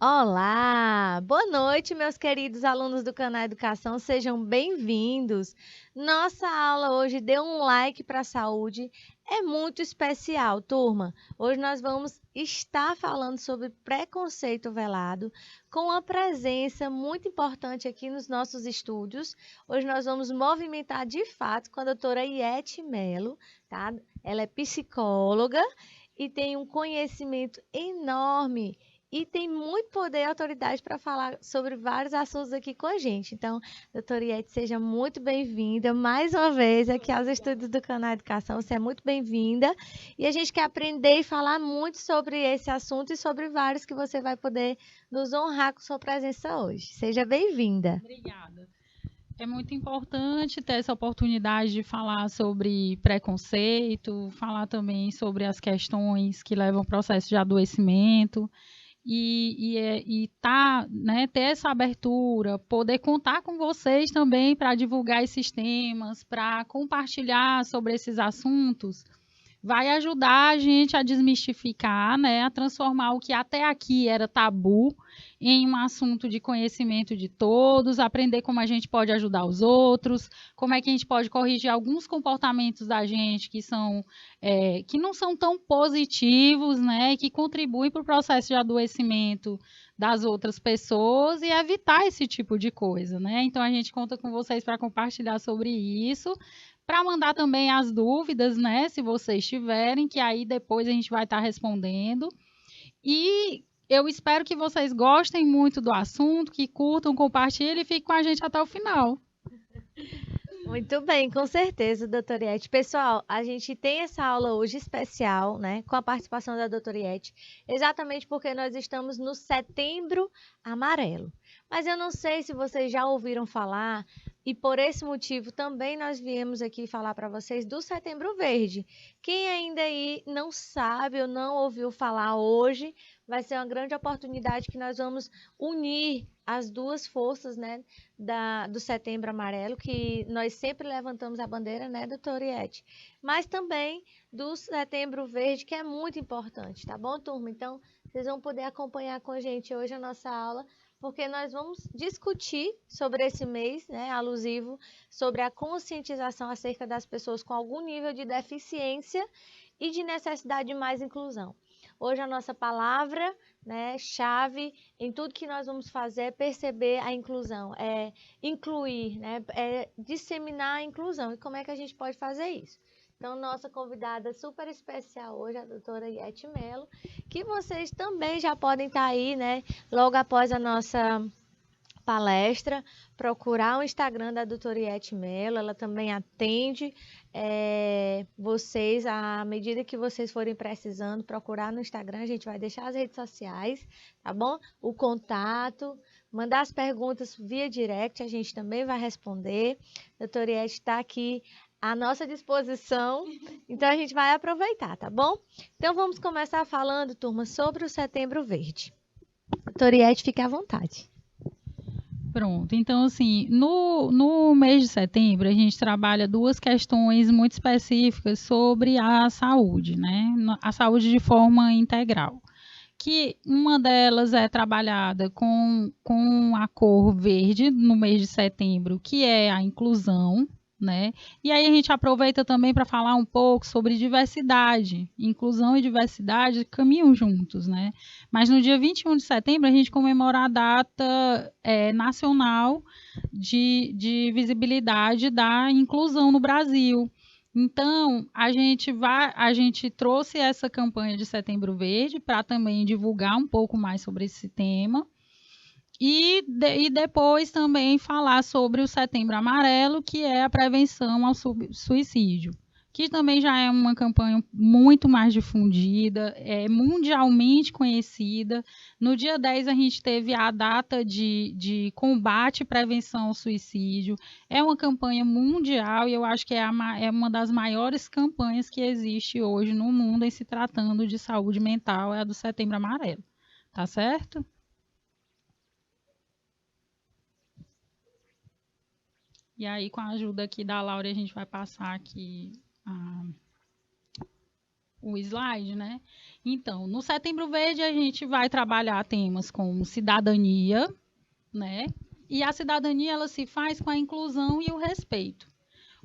Olá, boa noite, meus queridos alunos do canal Educação, sejam bem-vindos. Nossa aula hoje deu um like para a saúde, é muito especial, turma. Hoje nós vamos estar falando sobre preconceito velado, com uma presença muito importante aqui nos nossos estúdios. Hoje nós vamos movimentar de fato com a doutora Iete Melo, tá? Ela é psicóloga e tem um conhecimento enorme e tem muito poder e autoridade para falar sobre vários assuntos aqui com a gente. Então, doutora Iete, seja muito bem-vinda mais uma vez aqui aos estúdios do canal Educação. Você é muito bem-vinda. E a gente quer aprender e falar muito sobre esse assunto e sobre vários que você vai poder nos honrar com sua presença hoje. Seja bem-vinda. Obrigada. É muito importante ter essa oportunidade de falar sobre preconceito, falar também sobre as questões que levam ao processo de adoecimento né, ter essa abertura, poder contar com vocês também para divulgar esses temas, para compartilhar sobre esses assuntos, vai ajudar a gente a desmistificar, né, a transformar o que até aqui era tabu em um assunto de conhecimento de todos, aprender como a gente pode ajudar os outros, como é que a gente pode corrigir alguns comportamentos da gente que não são tão positivos, né, e que contribuem para o processo de adoecimento das outras pessoas e evitar esse tipo de coisa, né? Então a gente conta com vocês para compartilhar sobre isso, para mandar também as dúvidas, né, se vocês tiverem, que aí depois a gente vai estar respondendo. E eu espero que vocês gostem muito do assunto, que curtam, compartilhem e fiquem com a gente até o final. Muito bem, com certeza, doutora Iete. Pessoal, a gente tem essa aula hoje especial, né, com a participação da doutora Iete, exatamente porque nós estamos no Setembro Amarelo. Mas eu não sei se vocês já ouviram falar, e por esse motivo também nós viemos aqui falar para vocês do Setembro Verde. Quem ainda aí não sabe ou não ouviu falar hoje, vai ser uma grande oportunidade que nós vamos unir as duas forças, né, do Setembro Amarelo, que nós sempre levantamos a bandeira, né, doutora Iete? Mas também do Setembro Verde, que é muito importante, tá bom, turma? Então, vocês vão poder acompanhar com a gente hoje a nossa aula, porque nós vamos discutir sobre esse mês, né, alusivo, sobre a conscientização acerca das pessoas com algum nível de deficiência e de necessidade de mais inclusão. Hoje a nossa palavra, né, chave em tudo que nós vamos fazer é perceber a inclusão, é incluir, né, é disseminar a inclusão. E como é que a gente pode fazer isso? Então, nossa convidada super especial hoje, a doutora Iete Melo, que vocês também já podem estar aí, né, logo após a nossa palestra, procurar o Instagram da doutora Iete Mello, ela também atende vocês, à medida que vocês forem precisando, procurar no Instagram, a gente vai deixar as redes sociais, tá bom? O contato, mandar as perguntas via direct, a gente também vai responder. A doutora Iete está aqui à nossa disposição, então a gente vai aproveitar, tá bom? Então vamos começar falando, turma, sobre o Setembro Verde. Doutora Iete, fique à vontade. Pronto, então assim, no mês de setembro a gente trabalha duas questões muito específicas sobre a saúde, né? A saúde de forma integral. Que uma delas é trabalhada com a cor verde no mês de setembro, que é a inclusão, né? E aí a gente aproveita também para falar um pouco sobre diversidade. Inclusão e diversidade caminham juntos, né? Mas no dia 21 de setembro a gente comemora a data nacional de visibilidade da inclusão no Brasil. Então, a gente trouxe essa campanha de Setembro Verde para também divulgar um pouco mais sobre esse tema e depois também falar sobre o Setembro Amarelo, que é a prevenção ao suicídio, que também já é uma campanha muito mais difundida, é mundialmente conhecida. No dia 10 a gente teve a data de combate e prevenção ao suicídio. É uma campanha mundial e eu acho que é uma das maiores campanhas que existe hoje no mundo em se tratando de saúde mental, é a do Setembro Amarelo. Tá certo? E aí, com a ajuda aqui da Laura, a gente vai passar aqui. o slide, né? Então, no Setembro Verde a gente vai trabalhar temas como cidadania, né? E a cidadania ela se faz com a inclusão e o respeito.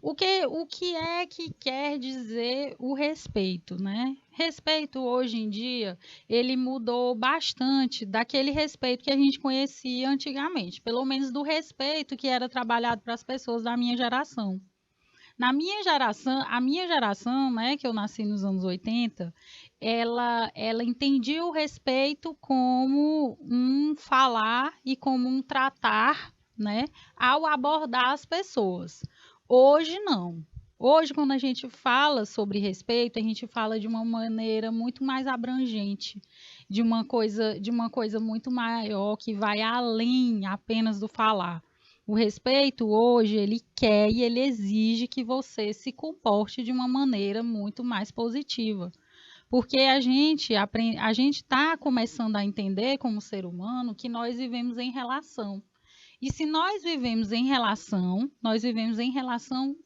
O que é que quer dizer o respeito, né? Respeito hoje em dia, ele mudou bastante daquele respeito que a gente conhecia antigamente, pelo menos do respeito que era trabalhado para as pessoas da minha geração. Na minha geração, a minha geração, né, que eu nasci nos anos 80, ela entendia o respeito como um falar e como um tratar, né, ao abordar as pessoas. Hoje não. Hoje, quando a gente fala sobre respeito, a gente fala de uma maneira muito mais abrangente, de uma coisa muito maior que vai além apenas do falar. O respeito hoje, ele quer e ele exige que você se comporte de uma maneira muito mais positiva. Porque a gente está começando a entender como ser humano que nós vivemos em relação. E se nós vivemos em relação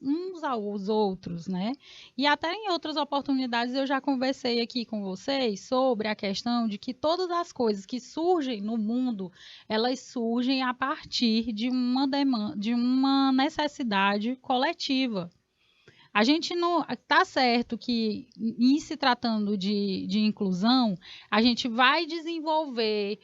uns aos outros, né? E até em outras oportunidades eu já conversei aqui com vocês sobre a questão de que todas as coisas que surgem no mundo, elas surgem a partir de uma demanda, de uma necessidade coletiva. A gente não está certo que, em se tratando de inclusão, a gente vai desenvolver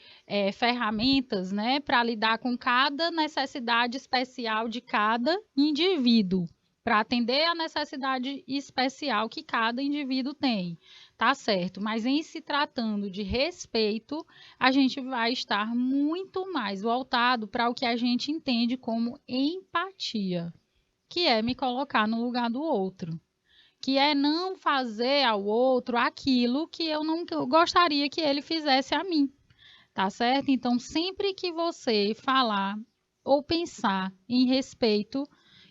ferramentas, né, para lidar com cada necessidade especial de cada indivíduo, para atender a necessidade especial que cada indivíduo tem. Tá certo, mas em se tratando de respeito, a gente vai estar muito mais voltado para o que a gente entende como empatia, que é me colocar no lugar do outro, que é não fazer ao outro aquilo que eu não gostaria que ele fizesse a mim, tá certo? Então, sempre que você falar ou pensar em respeito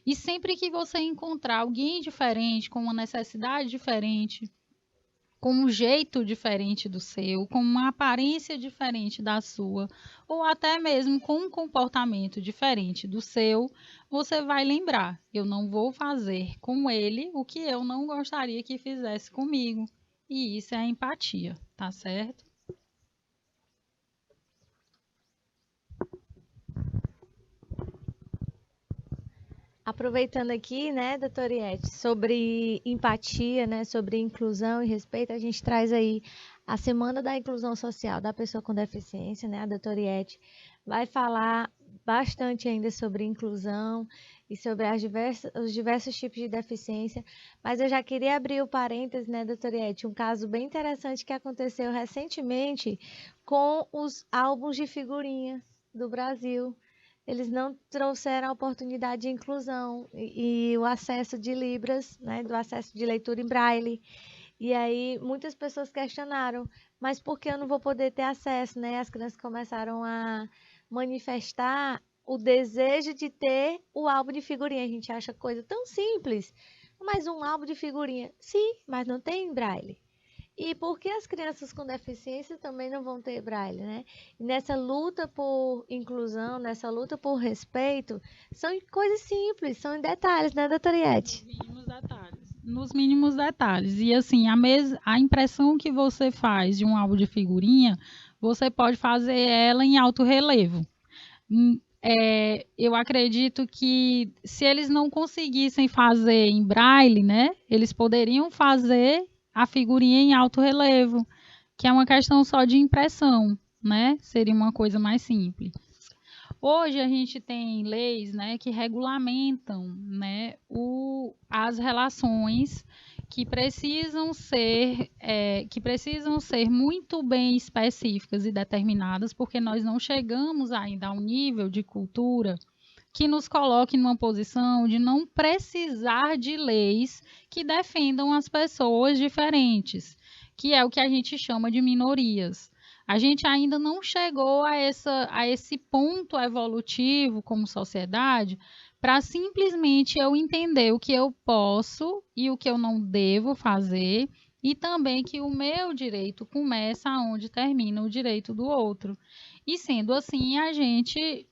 e sempre que você encontrar alguém diferente, com uma necessidade diferente, com um jeito diferente do seu, com uma aparência diferente da sua, ou até mesmo com um comportamento diferente do seu, você vai lembrar: eu não vou fazer com ele o que eu não gostaria que fizesse comigo. E isso é a empatia, tá certo? Aproveitando aqui, né, doutora Iete, sobre empatia, né, sobre inclusão e respeito, a gente traz aí a Semana da Inclusão Social da Pessoa com Deficiência, né, a doutora Iete vai falar bastante ainda sobre inclusão e sobre os diversos tipos de deficiência, mas eu já queria abrir o parênteses, né, doutora Iete, um caso bem interessante que aconteceu recentemente com os álbuns de figurinha do Brasil. Eles não trouxeram a oportunidade de inclusão e o acesso de Libras, né, do acesso de leitura em braille. E aí muitas pessoas questionaram, mas por que eu não vou poder ter acesso, né? As crianças começaram a manifestar o desejo de ter o álbum de figurinha. A gente acha coisa tão simples, mas um álbum de figurinha, sim, mas não tem em braille. E por que as crianças com deficiência também não vão ter braille, né? E nessa luta por inclusão, nessa luta por respeito, são coisas simples, são em detalhes, né, doutora Iete? Nos mínimos detalhes. Nos mínimos detalhes. E assim, a impressão que você faz de um álbum de figurinha, você pode fazer ela em alto relevo. Eu acredito que se eles não conseguissem fazer em braille, né, eles poderiam fazer a figurinha em alto relevo, que é uma questão só de impressão, né? Seria uma coisa mais simples. Hoje a gente tem leis, né, que regulamentam, né, as relações que precisam ser muito bem específicas e determinadas, porque nós não chegamos ainda a um nível de cultura que nos coloque numa posição de não precisar de leis que defendam as pessoas diferentes, que é o que a gente chama de minorias. A gente ainda não chegou a esse ponto evolutivo como sociedade para simplesmente eu entender o que eu posso e o que eu não devo fazer, e também que o meu direito começa onde termina o direito do outro. E sendo assim, a gente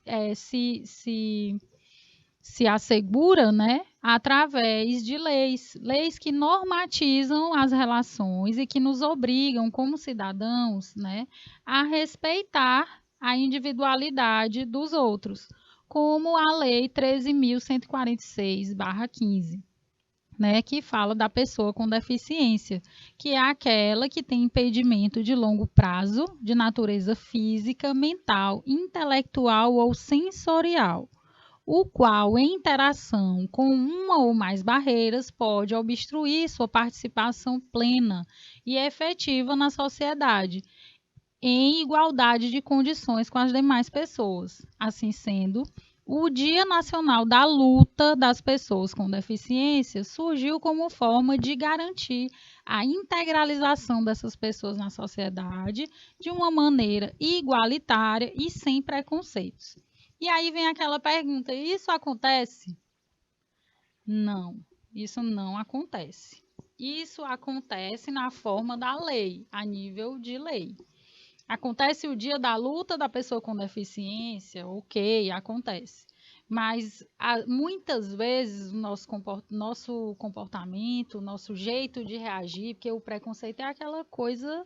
se assegura, né, através de leis que normatizam as relações e que nos obrigam, como cidadãos, né, a respeitar a individualidade dos outros, como a Lei 13.146/15, né, que fala da pessoa com deficiência, que é aquela que tem impedimento de longo prazo, de natureza física, mental, intelectual ou sensorial, o qual, em interação com uma ou mais barreiras, pode obstruir sua participação plena e efetiva na sociedade, em igualdade de condições com as demais pessoas. Assim sendo, o Dia Nacional da Luta das Pessoas com Deficiência surgiu como forma de garantir a integralização dessas pessoas na sociedade de uma maneira igualitária e sem preconceitos. E aí vem aquela pergunta: isso acontece? Não, isso não acontece. Isso acontece na forma da lei, a nível de lei. Acontece o dia da luta da pessoa com deficiência, ok, acontece. Mas muitas vezes o nosso comportamento, nosso jeito de reagir, porque o preconceito é aquela coisa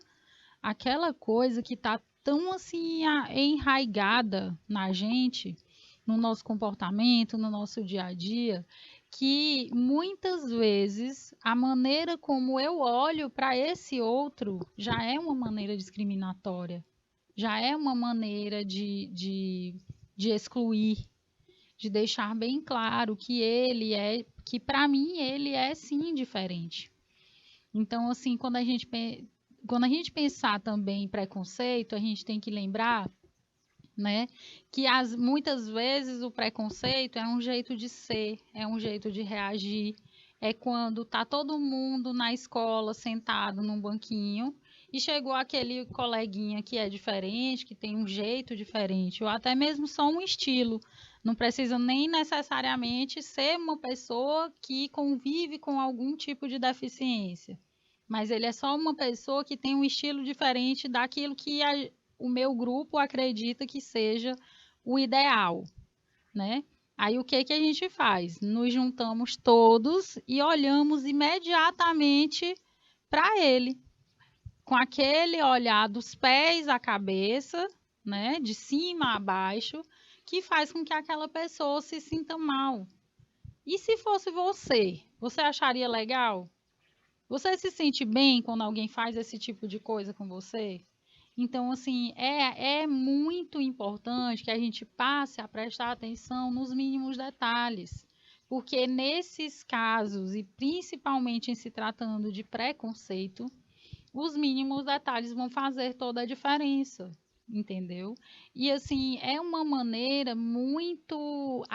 que está tão assim enraigada na gente, no nosso comportamento, no nosso dia a dia, que muitas vezes a maneira como eu olho para esse outro já é uma maneira discriminatória, já é uma maneira de excluir, de deixar bem claro que para mim ele é sim diferente. Então, assim, quando a gente pensar também em preconceito, a gente tem que lembrar, né, que muitas vezes o preconceito é um jeito de ser, é um jeito de reagir. É quando tá todo mundo na escola sentado num banquinho e chegou aquele coleguinha que é diferente, que tem um jeito diferente, ou até mesmo só um estilo. Não precisa nem necessariamente ser uma pessoa que convive com algum tipo de deficiência, mas ele é só uma pessoa que tem um estilo diferente daquilo que o meu grupo acredita que seja o ideal, né? Aí o que que a gente faz? Nos juntamos todos e olhamos imediatamente para ele, com aquele olhar dos pés à cabeça, né, de cima a baixo, que faz com que aquela pessoa se sinta mal. E se fosse você, você acharia legal? Você se sente bem quando alguém faz esse tipo de coisa com você? Então, assim, é muito importante que a gente passe a prestar atenção nos mínimos detalhes, porque nesses casos, e principalmente em se tratando de preconceito, os mínimos detalhes vão fazer toda a diferença, entendeu? E, assim, é uma maneira muito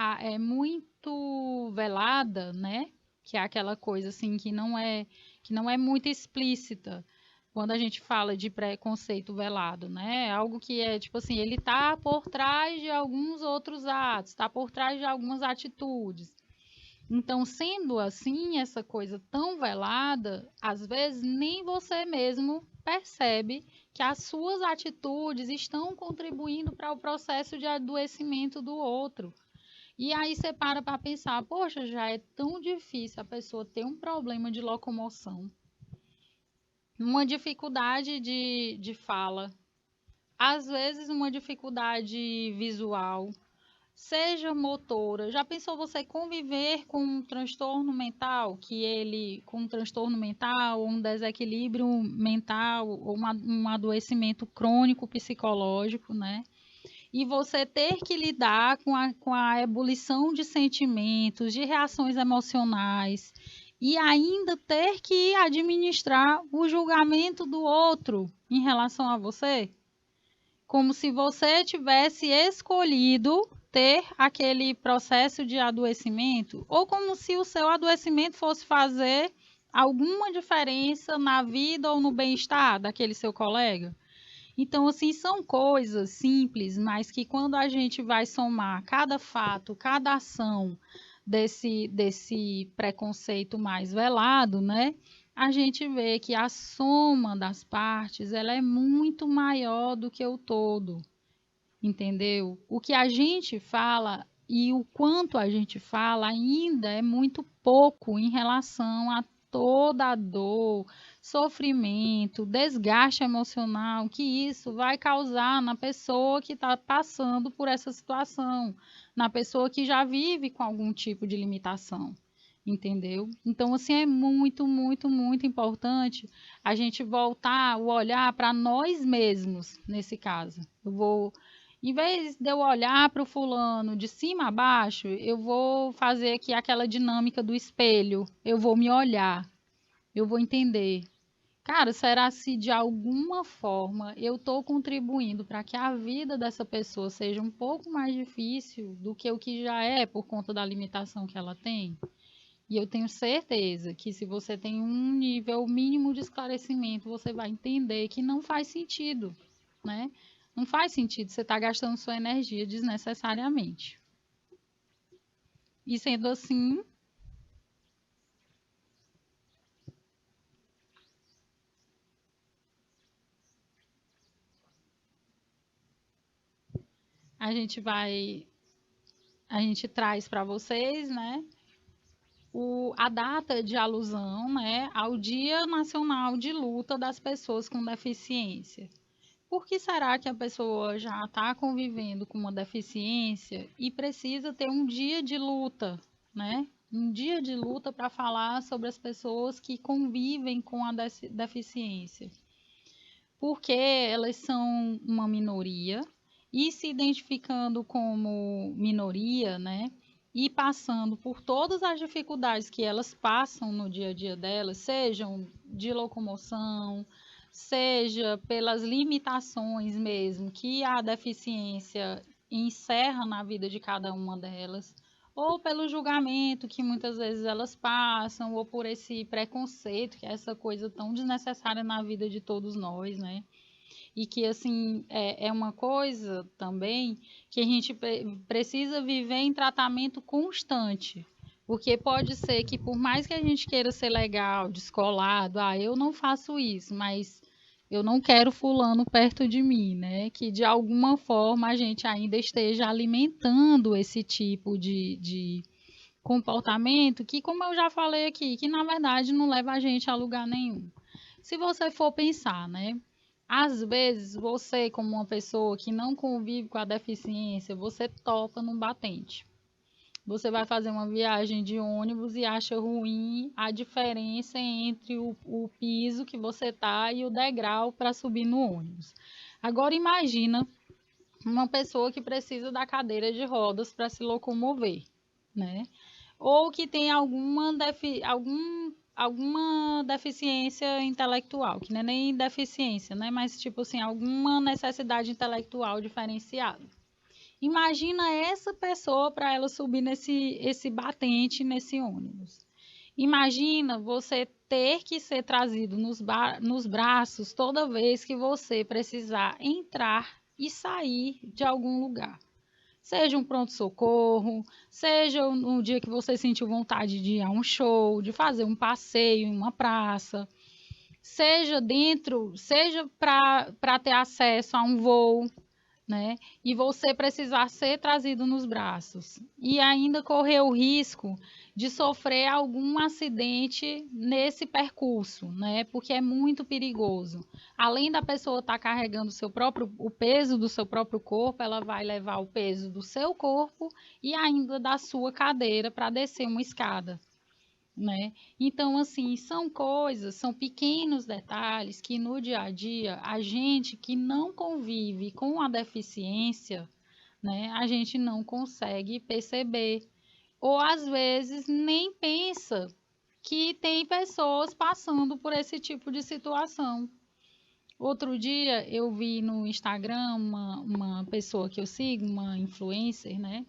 velada, né? Que é aquela coisa, assim, que não é muito explícita quando a gente fala de preconceito velado, né? Algo que é tipo assim, ele está por trás de alguns outros atos, está por trás de algumas atitudes. Então, sendo assim, essa coisa tão velada, às vezes nem você mesmo percebe que as suas atitudes estão contribuindo para o processo de adoecimento do outro. E aí você para pensar, poxa, já é tão difícil a pessoa ter um problema de locomoção, uma dificuldade de fala, às vezes uma dificuldade visual, seja motora. Já pensou você conviver com um transtorno mental, com um transtorno mental, ou um desequilíbrio mental, ou um adoecimento crônico psicológico, né? E você ter que lidar com a ebulição de sentimentos, de reações emocionais, e ainda ter que administrar o julgamento do outro em relação a você, como se você tivesse escolhido ter aquele processo de adoecimento, ou como se o seu adoecimento fosse fazer alguma diferença na vida ou no bem-estar daquele seu colega. Então, assim, são coisas simples, mas que quando a gente vai somar cada fato, cada ação desse preconceito mais velado, né? A gente vê que a soma das partes, ela é muito maior do que o todo, entendeu? O que a gente fala e o quanto a gente fala ainda é muito pouco em relação a toda a dor, sofrimento, desgaste emocional que isso vai causar na pessoa que está passando por essa situação, na pessoa que já vive com algum tipo de limitação, entendeu? Então, assim, é muito, muito, muito importante a gente voltar o olhar para nós mesmos nesse caso. Em vez de eu olhar para o fulano de cima a baixo, eu vou fazer aqui aquela dinâmica do espelho. Eu vou me olhar, eu vou entender. Cara, será se de alguma forma eu estou contribuindo para que a vida dessa pessoa seja um pouco mais difícil do que o que já é por conta da limitação que ela tem? E eu tenho certeza que se você tem um nível mínimo de esclarecimento, você vai entender que não faz sentido, né? Não faz sentido você estar gastando sua energia desnecessariamente. E sendo assim, a gente vai, a gente traz para vocês, né, a data de alusão, né, ao Dia Nacional de Luta das Pessoas com Deficiência. Por que será que a pessoa já está convivendo com uma deficiência e precisa ter um dia de luta, né? Um dia de luta para falar sobre as pessoas que convivem com a deficiência? Porque elas são uma minoria e se identificando como minoria, né? E passando por todas as dificuldades que elas passam no dia a dia delas, sejam de locomoção, seja pelas limitações mesmo que a deficiência encerra na vida de cada uma delas, ou pelo julgamento que muitas vezes elas passam, ou por esse preconceito, que é essa coisa tão desnecessária na vida de todos nós, né? E que, assim, é uma coisa também que a gente precisa viver em tratamento constante. Porque pode ser que, por mais que a gente queira ser legal, descolado, eu não faço isso, mas eu não quero fulano perto de mim, né? Que de alguma forma a gente ainda esteja alimentando esse tipo de comportamento que, como eu já falei aqui, que na verdade não leva a gente a lugar nenhum. Se você for pensar, né? Às vezes, você, como uma pessoa que não convive com a deficiência, você topa num batente. Você vai fazer uma viagem de ônibus e acha ruim a diferença entre o piso que você tá e o degrau para subir no ônibus. Agora imagina uma pessoa que precisa da cadeira de rodas para se locomover, né? Ou que tem alguma deficiência intelectual, que não é nem deficiência, né? Mas tipo assim, alguma necessidade intelectual diferenciada. Imagina essa pessoa para ela subir esse batente nesse ônibus. Imagina você ter que ser trazido nos braços toda vez que você precisar entrar e sair de algum lugar. Seja um pronto-socorro, seja um dia que você sentiu vontade de ir a um show, de fazer um passeio em uma praça, seja para ter acesso a um voo, né? E você precisar ser trazido nos braços e ainda correr o risco de sofrer algum acidente nesse percurso, né? Porque é muito perigoso. Além da pessoa estar carregando o peso do seu próprio corpo, ela vai levar o peso do seu corpo e ainda da sua cadeira para descer uma escada, né? Então, assim, são pequenos detalhes que no dia a dia, a gente que não convive com a deficiência, né, a gente não consegue perceber. Ou às vezes nem pensa que tem pessoas passando por esse tipo de situação. Outro dia eu vi no Instagram uma pessoa que eu sigo, uma influencer, né?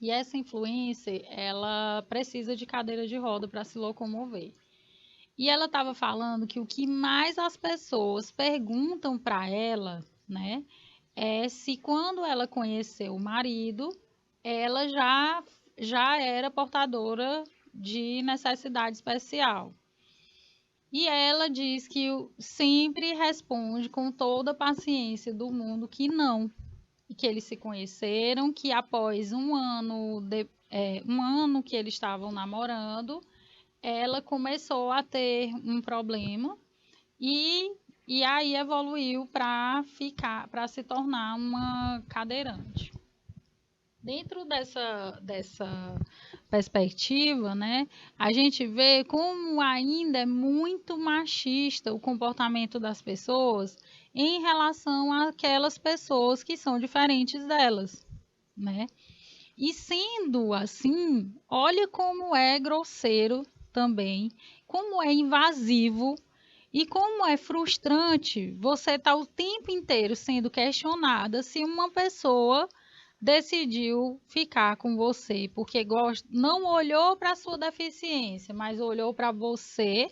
E essa influencer, ela precisa de cadeira de roda para se locomover. E ela estava falando que o que mais as pessoas perguntam para ela, né, é se quando ela conheceu o marido, ela já era portadora de necessidade especial. E ela diz que sempre responde com toda a paciência do mundo que não. que eles se conheceram, que após um ano que eles estavam namorando, ela começou a ter um problema e aí evoluiu para se tornar uma cadeirante. Dentro dessa perspectiva, né, a gente vê como ainda é muito machista o comportamento das pessoas em relação àquelas pessoas que são diferentes delas, né? E sendo assim, olha como é grosseiro também, como é invasivo e como é frustrante você estar o tempo inteiro sendo questionada se uma pessoa decidiu ficar com você porque não olhou para a sua deficiência, mas olhou para você,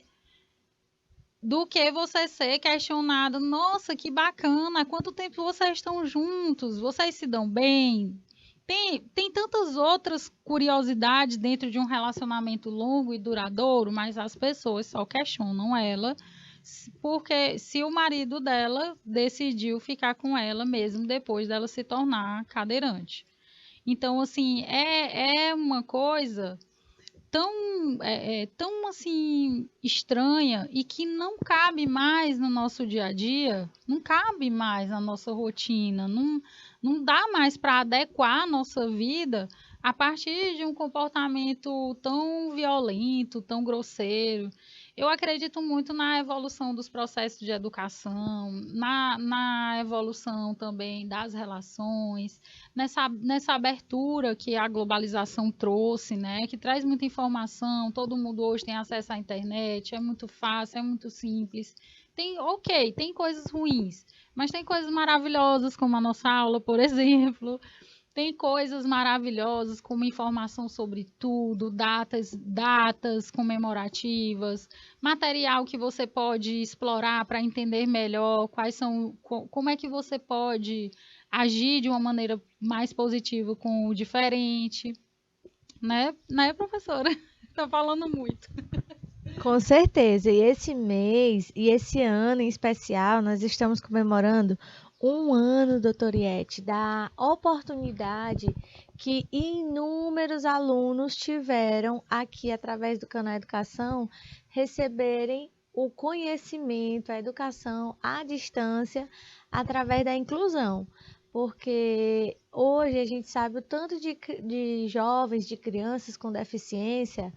do que você ser questionado. Nossa, que bacana, há quanto tempo vocês estão juntos? Vocês se dão bem? Tem tantas outras curiosidades dentro de um relacionamento longo e duradouro, mas as pessoas só questionam ela porque se o marido dela decidiu ficar com ela mesmo depois dela se tornar cadeirante. Então, assim, é uma coisa tão assim estranha e que não cabe mais no nosso dia a dia, não cabe mais na nossa rotina, não dá mais para adequar a nossa vida a partir de um comportamento tão violento, tão grosseiro. Eu acredito muito na evolução dos processos de educação, na evolução também das relações, nessa abertura que a globalização trouxe, né? Que traz muita informação, todo mundo hoje tem acesso à internet, é muito fácil, é muito simples. Tem coisas ruins, mas tem coisas maravilhosas, como a nossa aula, por exemplo. Tem coisas maravilhosas, como informação sobre tudo, datas comemorativas, material que você pode explorar para entender melhor como é que você pode agir de uma maneira mais positiva com o diferente, né, professora? Estou falando muito. Com certeza. E esse mês e esse ano em especial, nós estamos comemorando um ano, doutor Iete, da oportunidade que inúmeros alunos tiveram aqui através do canal Educação receberem o conhecimento, a educação à distância através da inclusão. Porque hoje a gente sabe o tanto de jovens, de crianças com deficiência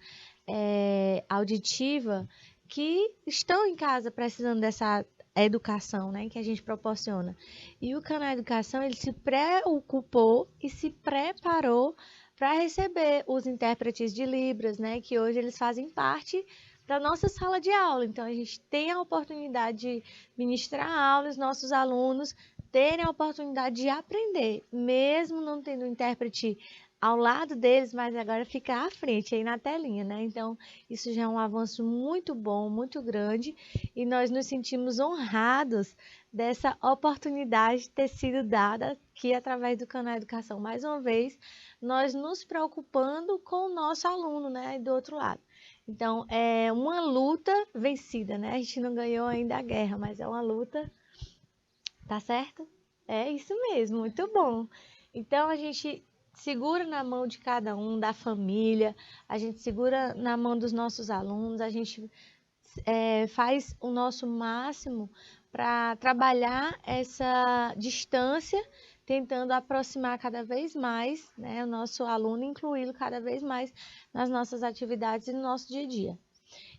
auditiva que estão em casa precisando dessa educação, né, que a gente proporciona. E o canal Educação, ele se preocupou e se preparou para receber os intérpretes de Libras, né, que hoje eles fazem parte da nossa sala de aula. Então, a gente tem a oportunidade de ministrar aula, os nossos alunos terem a oportunidade de aprender, mesmo não tendo um intérprete ao lado deles, mas agora fica à frente aí na telinha, né? Então, isso já é um avanço muito bom, muito grande, e nós nos sentimos honrados dessa oportunidade ter sido dada aqui através do canal Educação. Mais uma vez, nós nos preocupando com o nosso aluno, né? Do outro lado. Então, é uma luta vencida, né? A gente não ganhou ainda a guerra, mas é uma luta, tá certo? É isso mesmo, muito bom. Então, a gente segura na mão de cada um, da família, a gente segura na mão dos nossos alunos, a gente faz o nosso máximo para trabalhar essa distância, tentando aproximar cada vez mais, né, o nosso aluno, incluí-lo cada vez mais nas nossas atividades e no nosso dia a dia.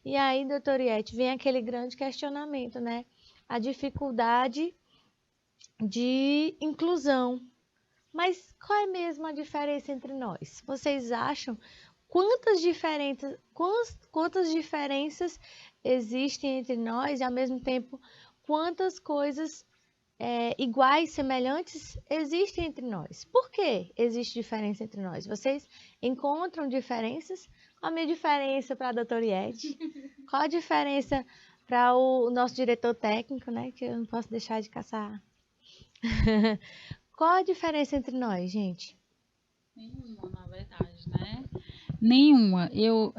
E aí, doutora Iete, vem aquele grande questionamento, né? A dificuldade de inclusão. Mas qual é mesmo a diferença entre nós? Vocês acham quantas diferenças existem entre nós e, ao mesmo tempo, quantas coisas iguais, semelhantes existem entre nós? Por que existe diferença entre nós? Vocês encontram diferenças? Qual a minha diferença para a doutora Iete? Qual a diferença para o nosso diretor técnico, né? Que eu não posso deixar de caçar. Qual a diferença entre nós, gente? Nenhuma, na verdade, né? Nenhuma. Eu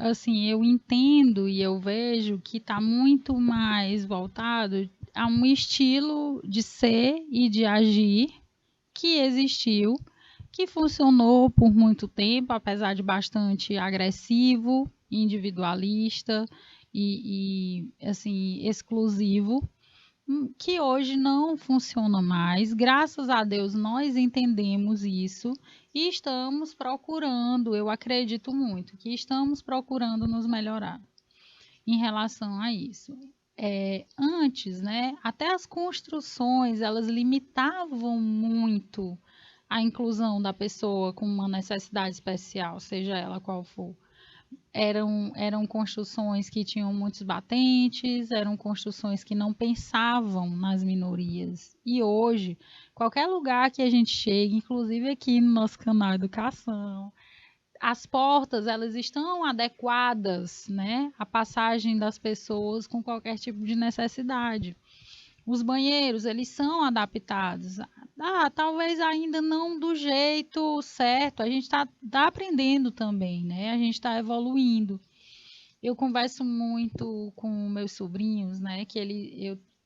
entendo e eu vejo que está muito mais voltado a um estilo de ser e de agir que existiu, que funcionou por muito tempo, apesar de bastante agressivo, individualista e assim, exclusivo, que hoje não funciona mais. Graças a Deus nós entendemos isso e estamos procurando, eu acredito muito, que estamos procurando nos melhorar em relação a isso. Antes, né, até as construções, elas limitavam muito a inclusão da pessoa com uma necessidade especial, seja ela qual for. Eram construções que tinham muitos batentes, eram construções que não pensavam nas minorias. E hoje, qualquer lugar que a gente chegue, inclusive aqui no nosso canal Educação, as portas elas estão adequadas, né, à passagem das pessoas com qualquer tipo de necessidade. Os banheiros, eles são adaptados. Talvez ainda não do jeito certo. A gente tá aprendendo também, né? A gente está evoluindo. Eu converso muito com meus sobrinhos, né?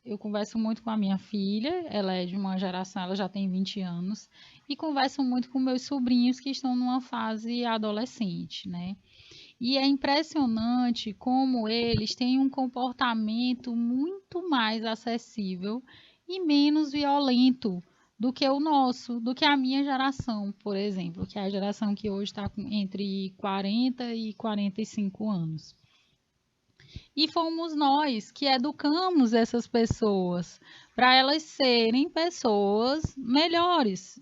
Eu converso muito com a minha filha, ela é de uma geração, ela já tem 20 anos, e converso muito com meus sobrinhos que estão numa fase adolescente, né? E é impressionante como eles têm um comportamento muito mais acessível e menos violento do que o nosso, do que a minha geração, por exemplo, que é a geração que hoje está entre 40 e 45 anos. E fomos nós que educamos essas pessoas para elas serem pessoas melhores,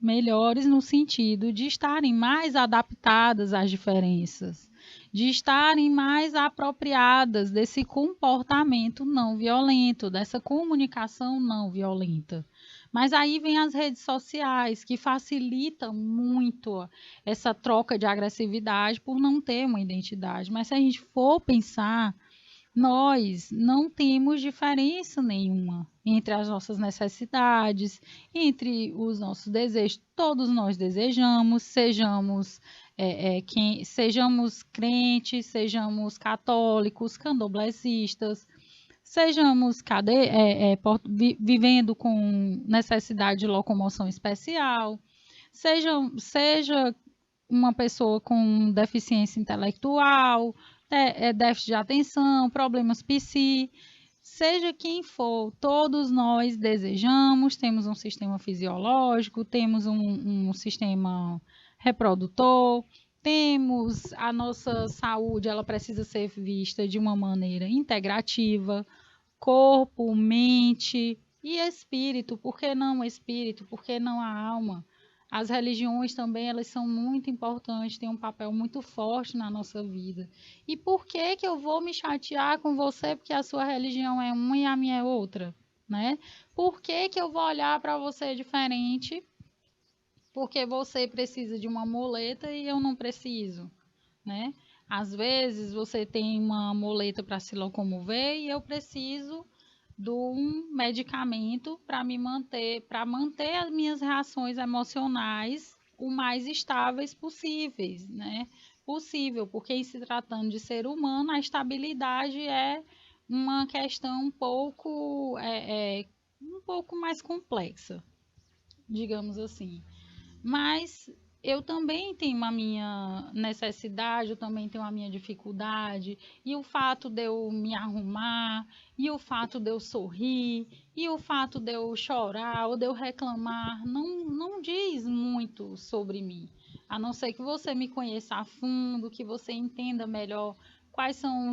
melhores no sentido de estarem mais adaptadas às diferenças, de estarem mais apropriadas desse comportamento não violento, dessa comunicação não violenta. Mas aí vem as redes sociais, que facilitam muito essa troca de agressividade por não ter uma identidade. Mas se a gente for pensar, nós não temos diferença nenhuma entre as nossas necessidades, entre os nossos desejos. Todos nós desejamos, sejamos crentes, sejamos católicos, candomblecistas, sejamos vivendo com necessidade de locomoção especial, seja uma pessoa com deficiência intelectual, déficit de atenção, problemas psi, seja quem for, todos nós desejamos, temos um sistema fisiológico, temos um sistema reprodutor, temos a nossa saúde, ela precisa ser vista de uma maneira integrativa, corpo, mente e espírito. Por que não espírito? Por que não a alma? As religiões também, elas são muito importantes, têm um papel muito forte na nossa vida. E por que que eu vou me chatear com você porque a sua religião é uma e a minha é outra, né? Por que que eu vou olhar para você diferente porque você precisa de uma muleta e eu não preciso, né? Às vezes você tem uma muleta para se locomover e eu preciso de um medicamento para manter as minhas reações emocionais o mais estáveis possíveis, né? Possível, porque em se tratando de ser humano, a estabilidade é uma questão um pouco mais complexa, digamos assim. Mas eu também tenho a minha necessidade, eu também tenho a minha dificuldade, e o fato de eu me arrumar, e o fato de eu sorrir, e o fato de eu chorar ou de eu reclamar, não diz muito sobre mim. A não ser que você me conheça a fundo, que você entenda melhor quais são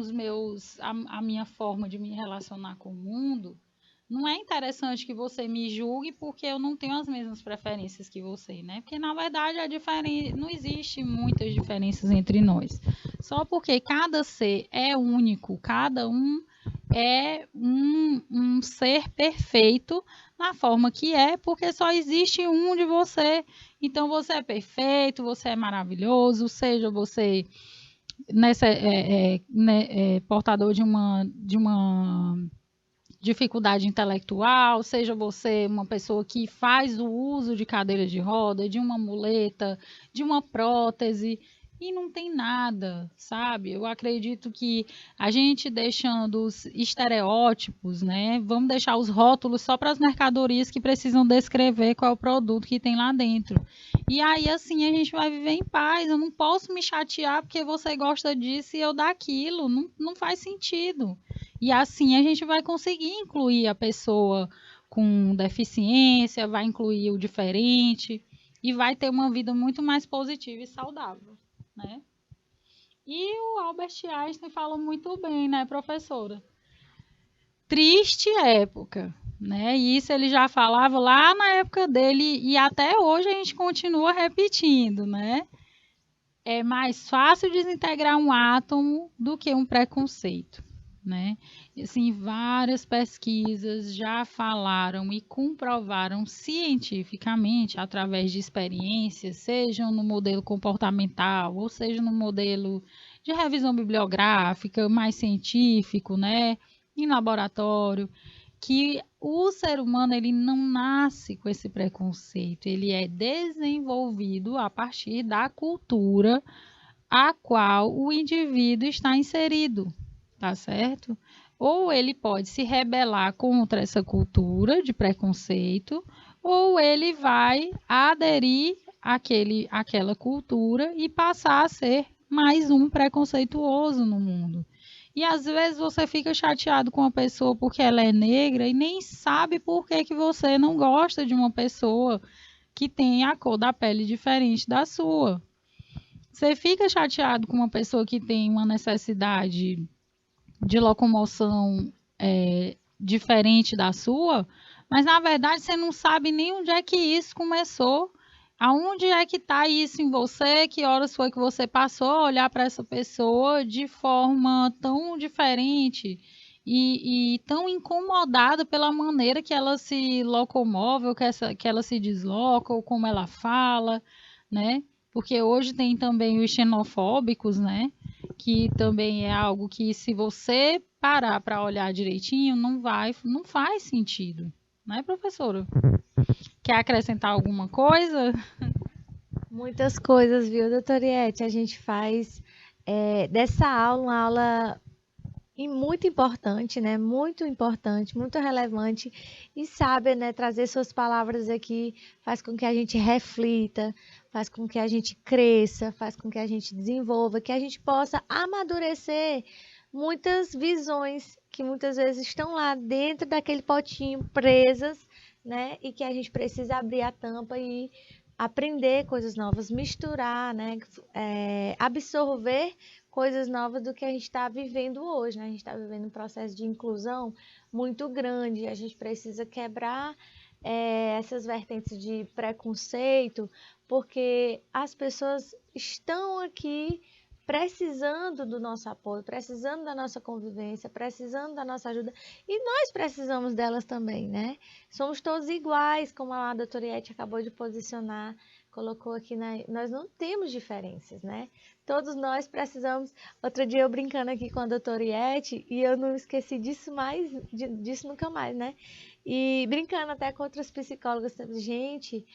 a minha forma de me relacionar com o mundo. Não é interessante que você me julgue porque eu não tenho as mesmas preferências que você, né? Porque na verdade não existe muitas diferenças entre nós. Só porque cada ser é único, cada um é um ser perfeito na forma que é, porque só existe um de você. Então você é perfeito, você é maravilhoso, seja você portador de uma dificuldade intelectual, seja você uma pessoa que faz o uso de cadeira de roda, de uma muleta, de uma prótese, E não tem nada, sabe? Eu acredito que a gente deixando os estereótipos, né? Vamos deixar os rótulos só para as mercadorias que precisam descrever qual é o produto que tem lá dentro. E aí, assim, a gente vai viver em paz. Eu não posso me chatear porque você gosta disso e eu daquilo. Não, não faz sentido. E assim a gente vai conseguir incluir a pessoa com deficiência, vai incluir o diferente e vai ter uma vida muito mais positiva e saudável, né? E o Albert Einstein falou muito bem, né, professora? Triste época, né? E isso ele já falava lá na época dele e até hoje a gente continua repetindo, né? É mais fácil desintegrar um átomo do que um preconceito, né? E, assim, várias pesquisas já falaram e comprovaram cientificamente, através de experiências, sejam no modelo comportamental, ou seja no modelo de revisão bibliográfica, mais científico, né? Em laboratório, que o ser humano ele não nasce com esse preconceito, ele é desenvolvido a partir da cultura a qual o indivíduo está inserido, tá certo? Ou ele pode se rebelar contra essa cultura de preconceito, ou ele vai aderir àquela cultura e passar a ser mais um preconceituoso no mundo. E às vezes você fica chateado com uma pessoa porque ela é negra e nem sabe por que, que você não gosta de uma pessoa que tem a cor da pele diferente da sua. Você fica chateado com uma pessoa que tem uma necessidade de locomoção diferente da sua, mas na verdade você não sabe nem onde é que isso começou, aonde é que está isso em você, que horas foi que você passou a olhar para essa pessoa de forma tão diferente e tão incomodada pela maneira que ela se locomove, ou que ela se desloca, ou como ela fala, né? Porque hoje tem também os xenofóbicos, né? Que também é algo que se você parar para olhar direitinho, não faz sentido, né, professora? Quer acrescentar alguma coisa? Muitas coisas, viu, doutoriete? A gente faz dessa aula uma aula muito importante, né? Muito importante, muito relevante e sábia, né? Trazer suas palavras aqui faz com que a gente reflita, faz com que a gente cresça, faz com que a gente desenvolva, que a gente possa amadurecer muitas visões que muitas vezes estão lá dentro daquele potinho presas, né? E que a gente precisa abrir a tampa e aprender coisas novas, misturar, né? Absorver coisas novas do que a gente está vivendo hoje, né? A gente está vivendo um processo de inclusão muito grande, a gente precisa quebrar essas vertentes de preconceito, porque as pessoas estão aqui precisando do nosso apoio, precisando da nossa convivência, precisando da nossa ajuda, e nós precisamos delas também, né? Somos todos iguais, como a doutora Iete acabou de posicionar, colocou aqui, nós não temos diferenças, né? Todos nós precisamos. Outro dia eu brincando aqui com a doutora Iete, e eu não esqueci disso mais, disso nunca mais, né? E brincando até com outras psicólogas, gente,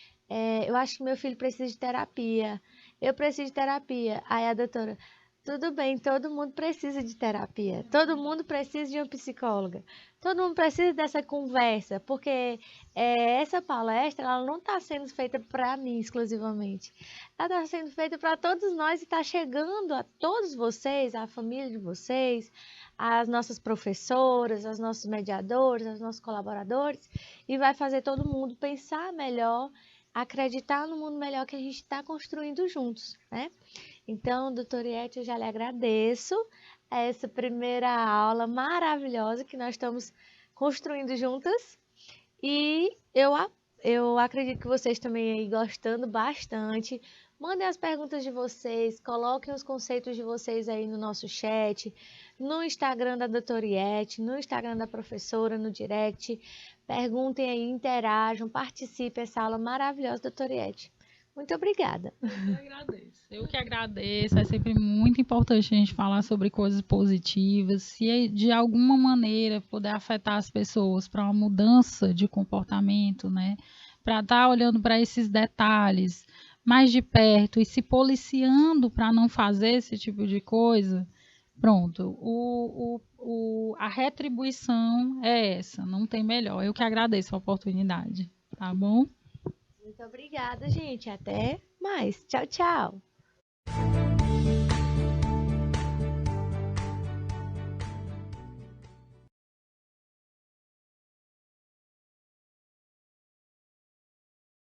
eu acho que meu filho precisa de terapia. Eu preciso de terapia. Aí a doutora, tudo bem, todo mundo precisa de terapia. Todo mundo precisa de uma psicóloga. Todo mundo precisa dessa conversa, porque essa palestra ela não está sendo feita para mim exclusivamente. Ela está sendo feita para todos nós e está chegando a todos vocês, a família de vocês, as nossas professoras, os nossos mediadores, os nossos colaboradores, e vai fazer todo mundo pensar melhor, acreditar no mundo melhor que a gente está construindo juntos, né? Então, doutora Iete, eu já lhe agradeço essa primeira aula maravilhosa que nós estamos construindo juntas e eu acredito que vocês também aí gostando bastante. Mandem as perguntas de vocês, coloquem os conceitos de vocês aí no nosso chat, no Instagram da doutora Iete, no Instagram da professora, no direct. Perguntem aí, interajam, participem dessa aula maravilhosa, doutora Iete. Muito obrigada. Eu que agradeço. É sempre muito importante a gente falar sobre coisas positivas. Se de alguma maneira puder afetar as pessoas para uma mudança de comportamento, né? Para estar olhando para esses detalhes. mais de perto e se policiando para não fazer esse tipo de coisa, pronto, a retribuição é essa, não tem melhor. Eu que agradeço a oportunidade, tá bom? Muito obrigada, gente. Até mais. Tchau, tchau.